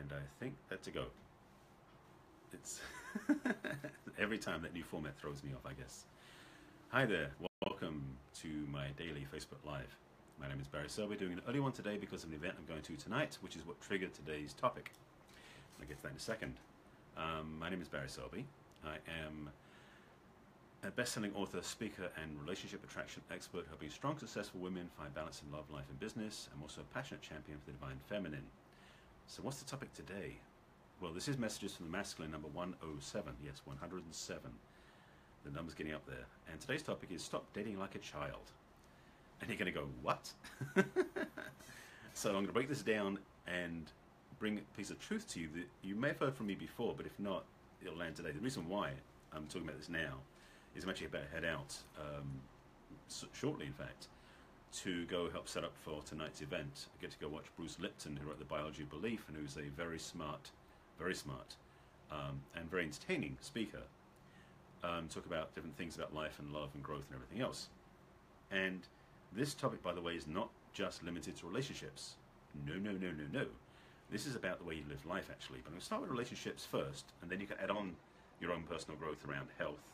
And I think that's a go. It's every time that new format throws me off, I guess. Hi there, welcome to my daily Facebook Live. My name is Barry Selby, doing an early one today because of an event I'm going to tonight, which is what triggered today's topic. I'll get to that in a second. My name is Barry Selby. I am a best-selling author, speaker, and relationship attraction expert, helping strong, successful women find balance in love, life, and business. I'm also a passionate champion for the divine feminine. So what's the topic today? Well, this is Messages from the Masculine, number 107. Yes, 107. The number's getting up there. And today's topic is stop dating like a child. And you're going to go, what? So I'm going to break this down and bring a piece of truth to you that you may have heard from me before, but if not, it'll land today. The reason why I'm talking about this now is I'm actually about to head out, shortly in fact, to go help set up for tonight's event. I get to go watch Bruce Lipton, who wrote The Biology of Belief, and who's a very smart, and very entertaining speaker. Talk about different things about life and love and growth and everything else. And this topic, by the way, is not just limited to relationships. No, no, no, no, no. This is about the way you live life, actually. But I'm going to start with relationships first, and then you can add on your own personal growth around health,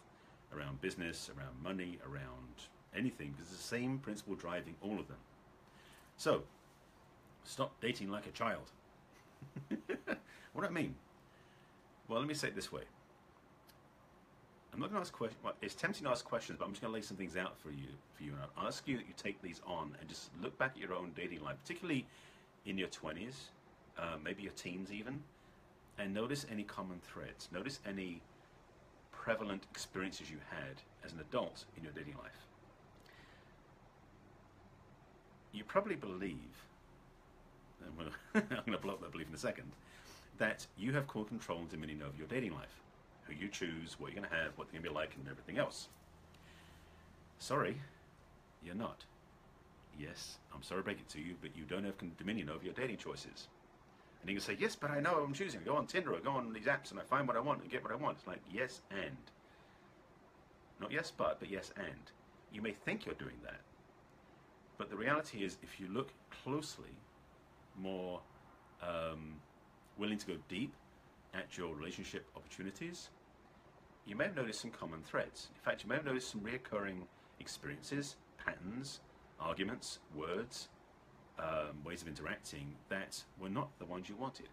around business, around money, around anything, because it's the same principle driving all of them. So, stop dating like a child. What do I mean? Well, let me say it this way. I'm not going to ask questions. Well, it's tempting to ask questions, but I'm just going to lay some things out for you. And I'll ask you that you take these on and just look back at your own dating life, particularly in your 20s, maybe your teens even, and notice any common threads. Notice any prevalent experiences you had as an adult in your dating life. You probably believe, and I'm going to blow up that belief in a second, that you have core control and dominion over your dating life. Who you choose, what you're going to have, what they're going to be like, and everything else. Sorry, you're not. Yes, I'm sorry to break it to you, but you don't have dominion over your dating choices. And you can say, yes, but I know what I'm choosing. I go on Tinder, I go on these apps, and I find what I want and get what I want. It's like, yes, and. Not yes, but yes, and. You may think you're doing that. But the reality is, if you look closely, more willing to go deep at your relationship opportunities, you may have noticed some common threads. In fact, you may have noticed some reoccurring experiences, patterns, arguments, words, ways of interacting that were not the ones you wanted.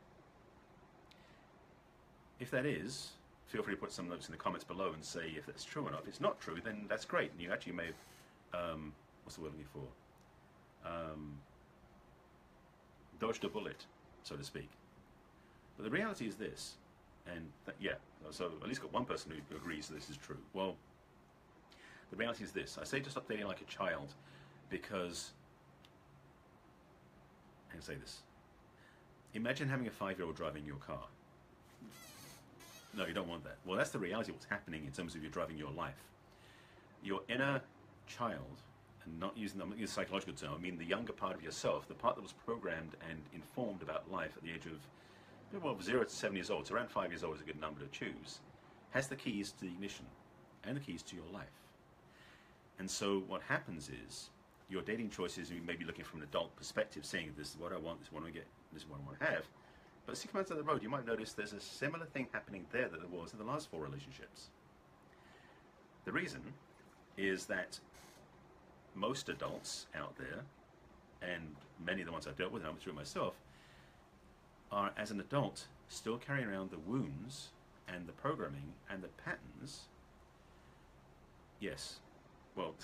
If that is, feel free to put some notes in the comments below and say if that's true or not. If it's not true, then that's great. And you actually may have, what's the word I'm looking for? Dodged a bullet, so to speak. But the reality is this, and yeah, so at least got one person who agrees that this is true. Well, the reality is this. I say to stop dating like a child because, I can say this. Imagine having a 5-year-old driving your car. No, you don't want that. Well, that's the reality of what's happening in terms of you driving your life. Your inner child, and I'm not using a psychological term, I mean the younger part of yourself, the part that was programmed and informed about life at the age of, well, 0 to 7 years old, so around 5 years old is a good number to choose, has the keys to the ignition and the keys to your life. And so what happens is, your dating choices, you may be looking from an adult perspective, saying this is what I want, this is what I get, this is what I want to have. But 6 months down the road, you might notice there's a similar thing happening there that there was in the last 4 relationships. The reason is that most adults out there, and many of the ones I've dealt with, and I'm through it myself, are, as an adult, still carrying around the wounds and the programming and the patterns. Yes. Well,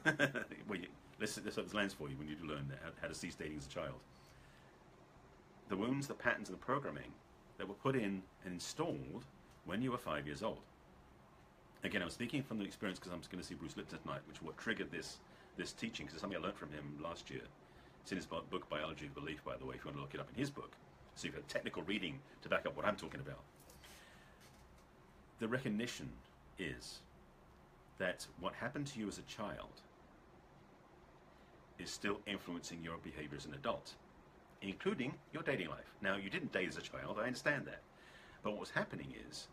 let's hope this lands for you when you learn how to cease dating as a child. The wounds, the patterns, and the programming that were put in and installed when you were 5 years old. Again, I'm speaking from the experience because I'm going to see Bruce Lipton tonight, which is what triggered this teaching, because it's something I learned from him last year. It's in his book, Biology of Belief, by the way, if you want to look it up in his book. So you've got technical reading to back up what I'm talking about. The recognition is that what happened to you as a child is still influencing your behavior as an adult, including your dating life. Now, you didn't date as a child, I understand that. But what was happening is,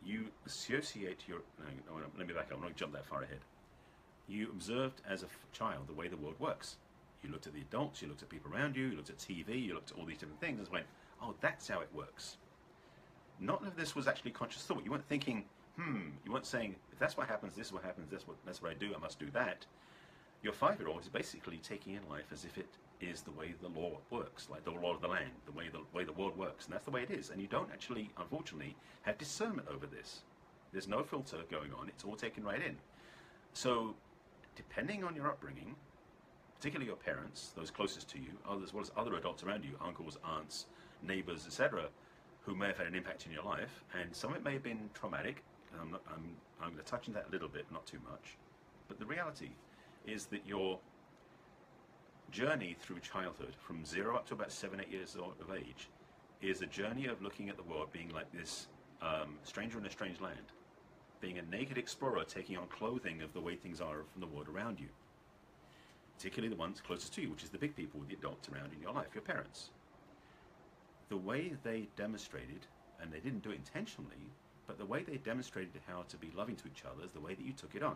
you associate your... No, let me back up, I'm not going to jump that far ahead. You observed as a child the way the world works. You looked at the adults, you looked at people around you, you looked at TV, you looked at all these different things and went, oh, that's how it works. Not if this was actually conscious thought. You weren't thinking, you weren't saying, if that's what happens, this is what happens, that's what I do, I must do that. Your 5-year-old is basically taking in life as if it is the way the law works, like the law of the land, the way the world works, and that's the way it is. And you don't actually, unfortunately, have discernment over this. There's no filter going on, it's all taken right in. So, depending on your upbringing, particularly your parents, those closest to you, as well as other adults around you, uncles, aunts, neighbors, etc., who may have had an impact in your life, and some of it may have been traumatic. I'm going to touch on that a little bit, not too much. But the reality is that your journey through childhood, from 0 up to about 7, 8 years of age, is a journey of looking at the world being like this stranger in a strange land, being a naked explorer taking on clothing of the way things are from the world around you, particularly the ones closest to you, which is the big people, the adults around in your life, your parents. The way they demonstrated, and they didn't do it intentionally, but the way they demonstrated how to be loving to each other is the way that you took it on.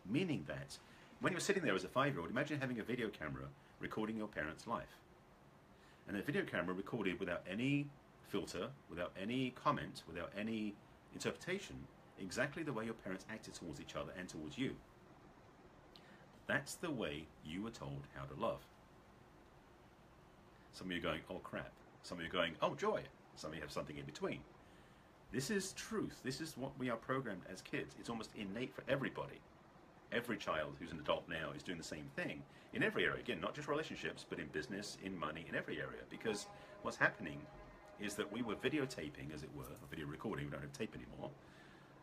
Meaning that when you're sitting there as a 5-year-old, imagine having a video camera recording your parents' life. And the video camera recorded without any filter, without any comment, without any interpretation, exactly the way your parents acted towards each other and towards you. That's the way you were told how to love. Some of you are going, oh crap. Some of you are going, oh joy. Some of you have something in between. This is truth. This is what we are programmed as kids. It's almost innate for everybody. Every child who's an adult now is doing the same thing in every area. Again, not just relationships, but in business, in money, in every area. Because what's happening is that we were videotaping, as it were, or video recording, we don't have tape anymore,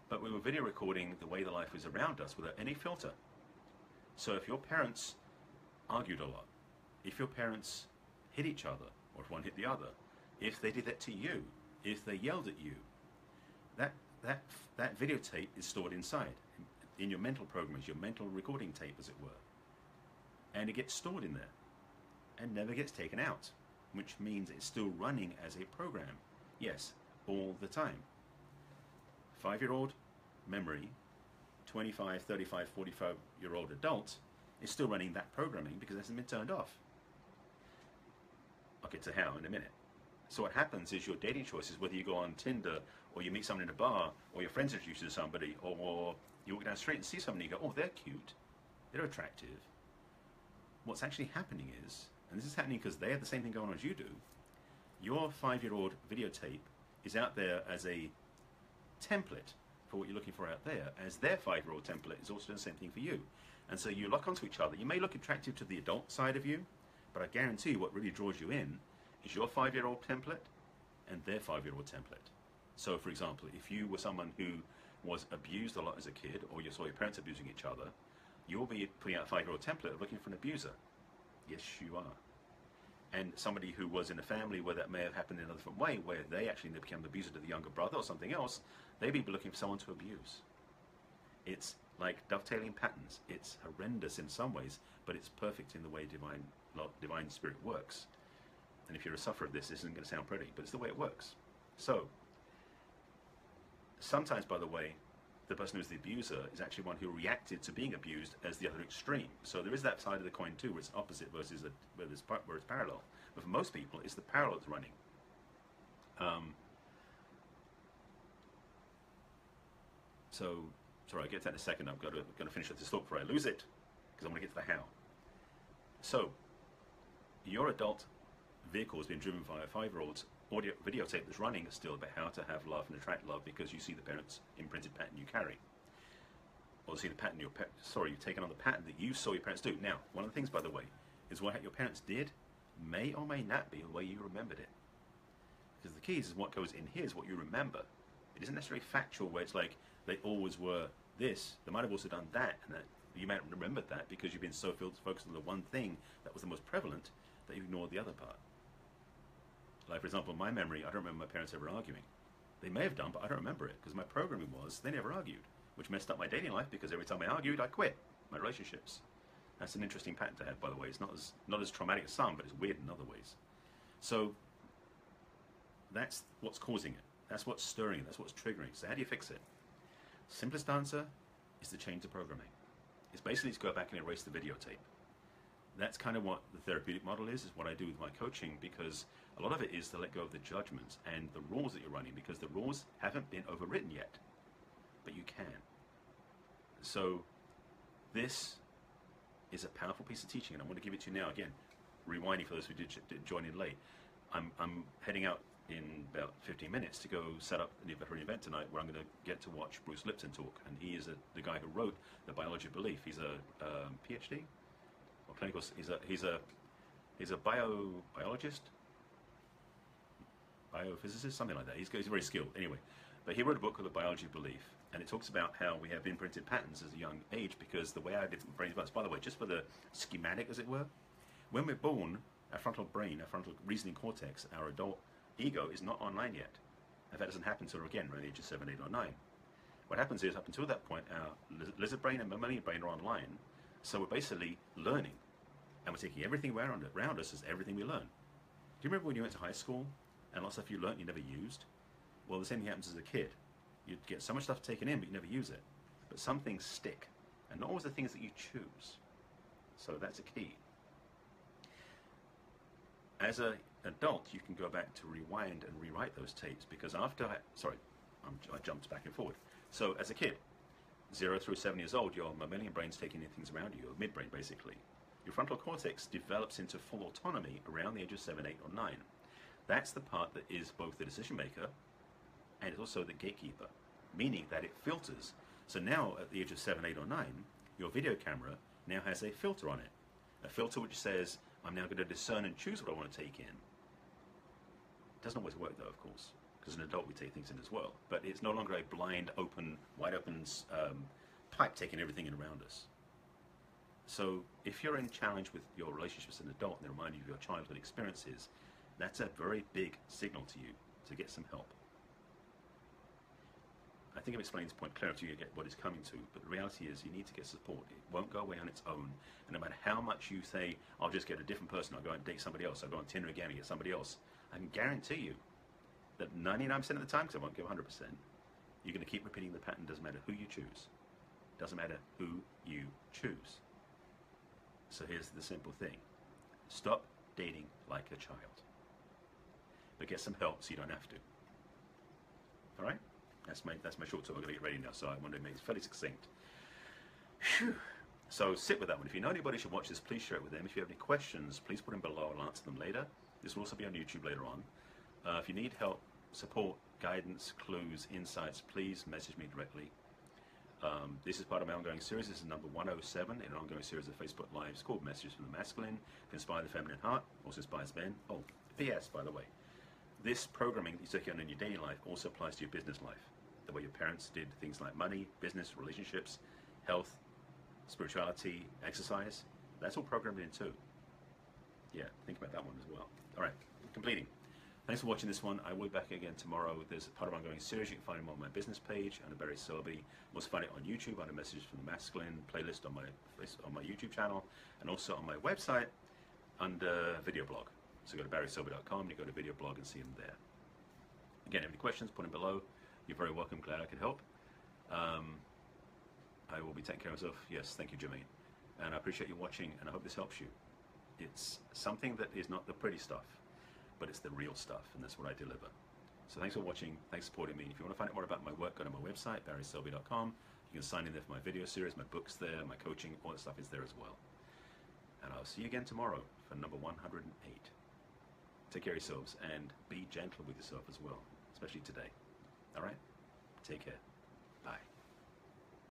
but we were video recording the way the life was around us without any filter. So if your parents argued a lot, if your parents hit each other, or if one hit the other, if they did that to you, if they yelled at you, that videotape is stored inside, in your mental programs, your mental recording tape, as it were. And it gets stored in there, and never gets taken out, which means it's still running as a program. Yes, all the time. 5-year-old memory, 25, 35, 45-year-old adult is still running that programming because it hasn't been turned off. I'll get to how in a minute. So what happens is your dating choices, whether you go on Tinder or you meet someone in a bar or your friends introduce you to somebody, or you walk down the street and see somebody and you go, oh, they're cute, they're attractive. What's actually happening is, and this is happening because they have the same thing going on as you do, your 5-year-old videotape is out there as a template for what you're looking for out there, as their 5-year-old template is also doing the same thing for you. And so you lock onto each other. You may look attractive to the adult side of you, but I guarantee you what really draws you in is your 5-year-old template and their 5-year-old template. So for example, if you were someone who was abused a lot as a kid, or you saw your parents abusing each other, you'll be putting out a 5-year-old template of looking for an abuser. Yes, you are. And somebody who was in a family where that may have happened in a different way, where they actually became the abuser to the younger brother or something else, they'd be looking for someone to abuse. It's like dovetailing patterns. It's horrendous in some ways, but it's perfect in the way divine spirit works. And if you're a sufferer of this isn't going to sound pretty, but it's the way it works. So, sometimes, by the way, the person who's the abuser is actually one who reacted to being abused as the other extreme. So there is that side of the coin too, where it's opposite versus where it's parallel. But for most people, it's the parallel that's running. So, sorry, I'll get to that in a second. I'm going to finish this thought before I lose it, because I want to get to the how. So, your adult vehicle has been driven by a 5-year-old's audio videotape that's running still about how to have love and attract love, because you see the parents' imprinted pattern you carry, or see the pattern you've taken on the pattern that you saw your parents do. Now, one of the things, by the way, is what your parents did may or may not be the way you remembered it, because the key is what goes in here is what you remember. It isn't necessarily factual, where it's like they always were this. They might have also done that, and that you might have remembered that because you've been so focused on the one thing that was the most prevalent that you ignored the other part. Like, for example, in my memory, I don't remember my parents ever arguing. They may have done, but I don't remember it, because my programming was they never argued, which messed up my dating life, because every time I argued, I quit my relationships. That's an interesting pattern to have, by the way. It's not as traumatic as some, but it's weird in other ways. So that's what's causing it. That's what's stirring it. That's what's triggering. So how do you fix it? Simplest answer is to change the programming. It's basically to go back and erase the videotape. that's kind of what the therapeutic model is what I do with my coaching, because a lot of it is to let go of the judgments and the rules that you're running, because the rules haven't been overwritten yet, but you can. So this is a powerful piece of teaching, and I want to give it to you now. Again, rewinding for those who did join in late. I'm heading out in about 15 minutes to go set up for an event tonight where I'm going to get to watch Bruce Lipton talk, and he is the guy who wrote The Biology of Belief. He's a PhD or clinical. He's a biologist, biophysicist, something like that. He's very skilled anyway. But he wrote a book called The Biology of Belief, and it talks about how we have imprinted patterns as a young age, because the way our different brains work. By the way, just for the schematic, as it were, when we're born, our frontal brain, our frontal reasoning cortex, our adult ego is not online yet. And that doesn't happen until, again, around the age of 7, 8, or 9. What happens is, up until that point, our lizard brain and mammalian brain are online, so we're basically learning. And we're taking everything around us as everything we learn. Do you remember when you went to high school and lots of stuff you learned you never used? Well, the same thing happens as a kid. You get so much stuff taken in, but you never use it. But some things stick, and not always the things that you choose. So that's a key. As an adult, you can go back to rewind and rewrite those tapes, because I jumped back and forward. So as a kid, 0 through 7 years old, your mammalian brain's taking in things around you, your midbrain basically. Your frontal cortex develops into full autonomy around the age of 7, 8, or 9. That's the part that is both the decision maker and it's also the gatekeeper, meaning that it filters. So now at the age of 7, 8, or 9, your video camera now has a filter on it. A filter which says, I'm now going to discern and choose what I want to take in. It doesn't always work though, of course, because as an adult we take things in as well. But it's no longer a blind, open, wide open pipe taking everything in around us. So if you're in challenge with your relationships as an adult and they remind you of your childhood experiences, that's a very big signal to you to get some help. I think I've explained this point clearer to you, get what it's coming to, but the reality is you need to get support. It won't go away on its own, and no matter how much you say, I'll just get a different person, I'll go and date somebody else, I'll go on Tinder again and get somebody else, I can guarantee you that 99% of the time, because I won't give 100%, you're going to keep repeating the pattern. Doesn't matter who you choose. Doesn't matter who you choose. So here's the simple thing. Stop dating like a child. But get some help so you don't have to. All right? That's my short talk. I'm going to get ready now, so I want to make it fairly succinct. Whew. So sit with that one. If you know anybody should watch this, please share it with them. If you have any questions, please put them below. I'll answer them later. This will also be on YouTube later on. If you need help, support, guidance, clues, insights, please message me directly. This is part of my ongoing series. This is number 107 in an ongoing series of Facebook Lives called Messages from the Masculine to Inspire the Feminine Heart, also inspires men. Oh, P.S. by the way, this programming that you take on in your daily life also applies to your business life. The way your parents did things like money, business, relationships, health, spirituality, exercise, that's all programmed in too. Yeah, think about that one as well. All right, completing. Thanks for watching this one. I will be back again tomorrow. There's a part of my ongoing series. You can find them on my business page under Barry Selby. Also find it on YouTube under Messages from the Masculine playlist on my YouTube channel, and also on my website under video blog. So go to barryselby.com, you go to video blog and see them there. Again, any questions, put them below. You're very welcome. Glad I could help. I will be taking care of myself. Yes, thank you, Jermaine. And I appreciate you watching, and I hope this helps you. It's something that is not the pretty stuff, but it's the real stuff, and that's what I deliver. So thanks for watching. Thanks for supporting me. If you want to find out more about my work, go to my website, barryselby.com. You can sign in there for my video series, my books there, my coaching, all that stuff is there as well. And I'll see you again tomorrow for number 108. Take care of yourselves, and be gentle with yourself as well, especially today. All right? Take care. Bye.